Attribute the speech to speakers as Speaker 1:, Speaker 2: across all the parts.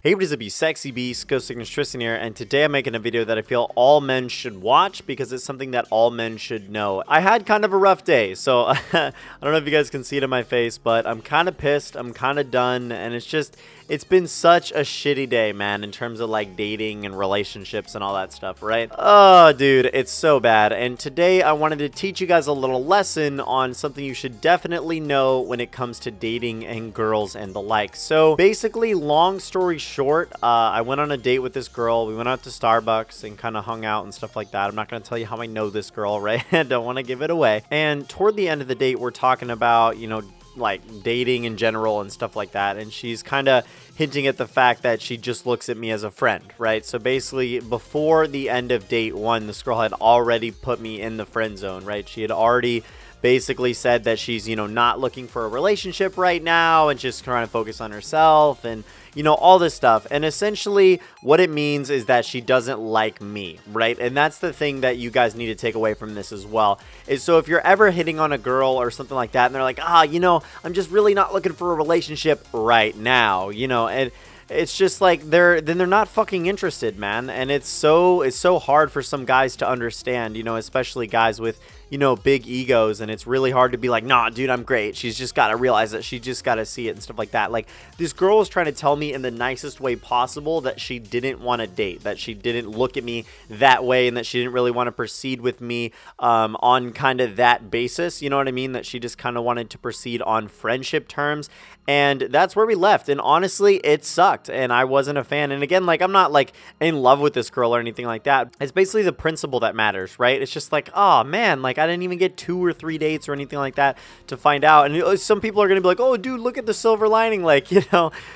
Speaker 1: Hey, what is up, you sexy beast? GhostSickness Tristan here, and today I'm making a video that I feel all men should watch because it's something that all men should know. I had kind of a rough day, so I don't know if you guys can see it in my face, but I'm kind of pissed, I'm kind of done, and it's been such a shitty day, man, in terms of like dating and relationships and all that stuff, right? Oh, dude, it's so bad. And today I wanted to teach you guys a little lesson on something you should definitely know when it comes to dating and girls and the like. So basically, long story short, I went on a date with this girl. We went out to Starbucks and kind of hung out and stuff like that. I'm not going to tell you how I know this girl, right? I don't want to give it away. And toward the end of the date, we're talking about, like dating in general and stuff like that, and she's kind of hinting at the fact that she just looks at me as a friend, right? So basically, before the end of date one, this girl had already put me in the friend zone, right? She had already basically said that she's, not looking for a relationship right now and just trying to focus on herself and, all this stuff. And essentially what it means is that she doesn't like me, right? And that's the thing that you guys need to take away from this as well. Is so if you're ever hitting on a girl or something like that and they're like, I'm just really not looking for a relationship right now, and it's just like they're not fucking interested, man. And it's so hard for some guys to understand, especially guys with, big egos, and it's really hard to be like, nah, dude, I'm great. She's just got to realize it. She just got to see it and stuff like that. Like, this girl was trying to tell me in the nicest way possible that she didn't want to date, that she didn't look at me that way, and that she didn't really want to proceed with me on kind of that basis. You know what I mean? That she just kind of wanted to proceed on friendship terms. And that's where we left. And honestly, it sucked. And I wasn't a fan. And again, like, I'm not like in love with this girl or anything like that. It's basically the principle that matters, right? It's just like, oh man, like I didn't even get 2 or 3 dates or anything like that to find out. And some people are going to be like, oh dude, look at the silver lining. Like,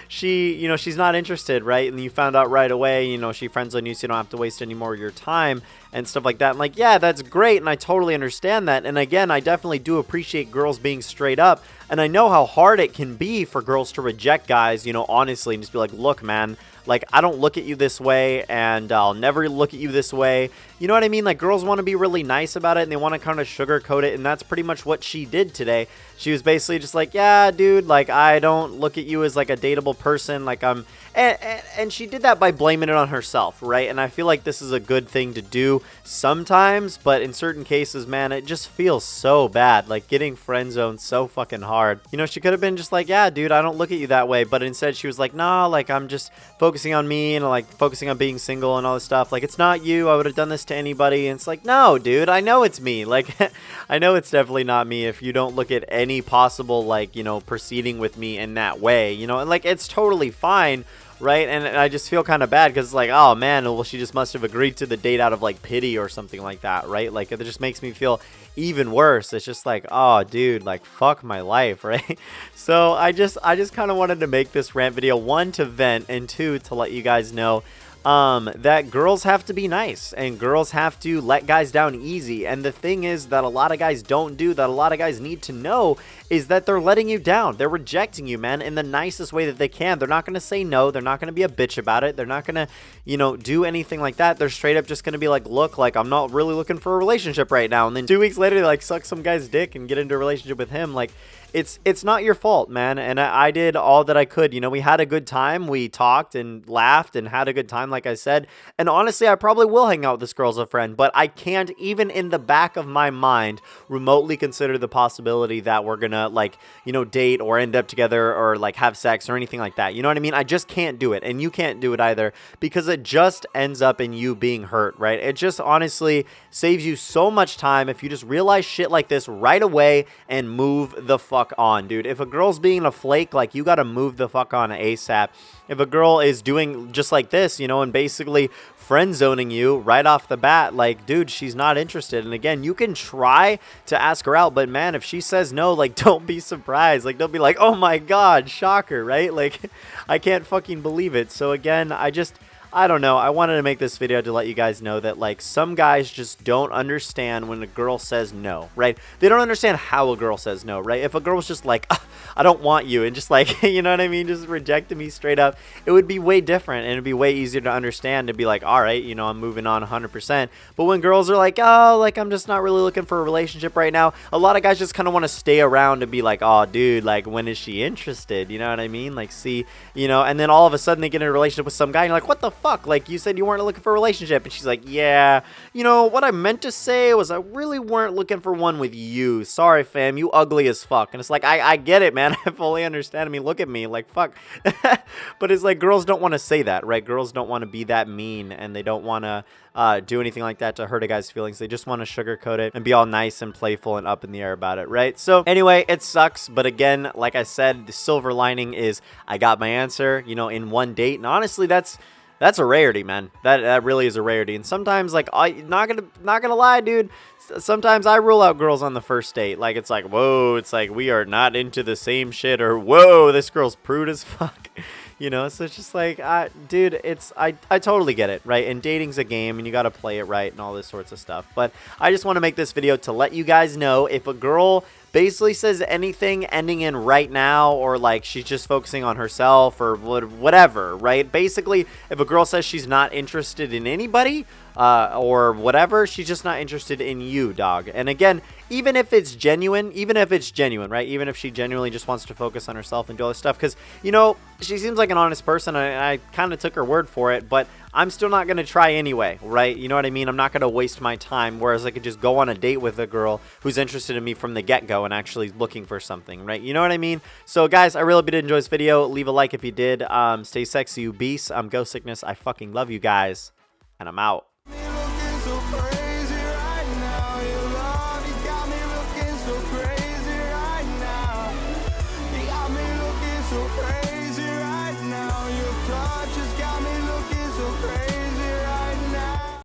Speaker 1: she's not interested, right? And you found out right away, she friends on you, so you don't have to waste any more of your time and stuff like that. And like, yeah, that's great. And I totally understand that. And again, I definitely do appreciate girls being straight up. And I know how hard it can be for girls to reject guys, honestly, and just be like, look, man, like, I don't look at you this way, and I'll never look at you this way. You know what I mean? Like, girls want to be really nice about it, and they want to kind of sugarcoat it, and that's pretty much what she did today. She was basically just like, yeah, dude, like, I don't look at you as, like, a dateable person, like, I'm... And she did that by blaming it on herself, right? And I feel like this is a good thing to do sometimes, but in certain cases, man, it just feels so bad. Like, getting friend zoned so fucking hard. She could have been just like, yeah, dude, I don't look at you that way. But instead, she was like, nah, like, I'm just focusing on me and, like, focusing on being single and all this stuff. Like, it's not you. I would have done this to anybody. And it's like, no, dude, I know it's me. Like, I know it's definitely not me if you don't look at any possible, like, proceeding with me in that way, and, like, it's totally fine. Right? And I just feel kind of bad because it's like, oh man, well, she just must have agreed to the date out of like pity or something like that, right? Like, it just makes me feel even worse. It's just like, oh dude, like, fuck my life, right? So I just kind of wanted to make this rant video, 1, to vent, and 2, to let you guys know that girls have to be nice and girls have to let guys down easy. And the thing is that a lot of guys don't do, that a lot of guys need to know, is that they're letting you down. They're rejecting you, man, in the nicest way that they can. They're not going to say no. They're not going to be a bitch about it. They're not going to, do anything like that. They're straight up just going to be like, look, like, I'm not really looking for a relationship right now. And then 2 weeks later, they like suck some guy's dick and get into a relationship with him. Like, it's not your fault, man. And I did all that I could. We had a good time. We talked and laughed and had a good time, like I said. And honestly, I probably will hang out with this girl as a friend, but I can't, even in the back of my mind, remotely consider the possibility that we're gonna, like, date or end up together or like have sex or anything like that. You know what I mean? I just can't do it. And you can't do it either, because it just ends up in you being hurt, right? It just honestly saves you so much time if you just realize shit like this right away and move the fuck on, dude. If a girl's being a flake, like, you gotta move the fuck on ASAP. If a girl is doing just like this, and basically friend zoning you right off the bat, like, dude, she's not interested. And again, you can try to ask her out, but man, if she says no, like, don't be surprised. Like, don't be like, oh my god, shocker, right? Like, I can't fucking believe it. So again, I I don't know. I wanted to make this video to let you guys know that, like, some guys just don't understand when a girl says no, right? They don't understand how a girl says no, right? If a girl was just like, I don't want you, and just like, you know what I mean, just rejected me straight up, it would be way different, and it'd be way easier to understand, to be like, all right, you know, I'm moving on 100%. But when girls are like, oh, like, I'm just not really looking for a relationship right now, a lot of guys just kind of want to stay around and be like, oh, dude, like, when is she interested? You know what I mean? Like, see, you know, and then all of a sudden they get in a relationship with some guy, and you're like, what the fuck? Like, you said you weren't looking for a relationship, and she's like, yeah, you know, what I meant to say was I really weren't looking for one with you. Sorry, fam, you ugly as fuck. And it's like, I get it, man. I fully understand. I mean, look at me, like, fuck. But it's like, girls don't want to say that, right? Girls don't want to be that mean, and they don't want to do anything like that to hurt a guy's feelings. They just want to sugarcoat it and be all nice and playful and up in the air about it, right? So anyway, it sucks, but again, like I said, the silver lining is I got my answer, you know, in one date, and honestly, that's a rarity, man. That really is a rarity. And sometimes, like, not gonna lie, dude, sometimes I rule out girls on the first date. Like, it's like, whoa, it's like we are not into the same shit, or whoa, this girl's prude as fuck. You know, so it's just like, dude, I totally get it, right? And dating's a game, and you got to play it right and all this sorts of stuff. But I just want to make this video to let you guys know, if a girl basically says anything ending in right now, or like she's just focusing on herself or whatever, right? Basically, if a girl says she's not interested in anybody or whatever, she's just not interested in you, dog. And again, even if it's genuine, right? Even if she genuinely just wants to focus on herself and do all this stuff, because, you know, she seems like an honest person, and I kind of took her word for it, but I'm still not going to try anyway, right? You know what I mean? I'm not going to waste my time, whereas I could just go on a date with a girl who's interested in me from the get-go and actually looking for something, right? You know what I mean? So, guys, I really did enjoy this video. Leave a like if you did. Stay sexy, you beasts. I'm GhostSickness. I fucking love you guys, and I'm out.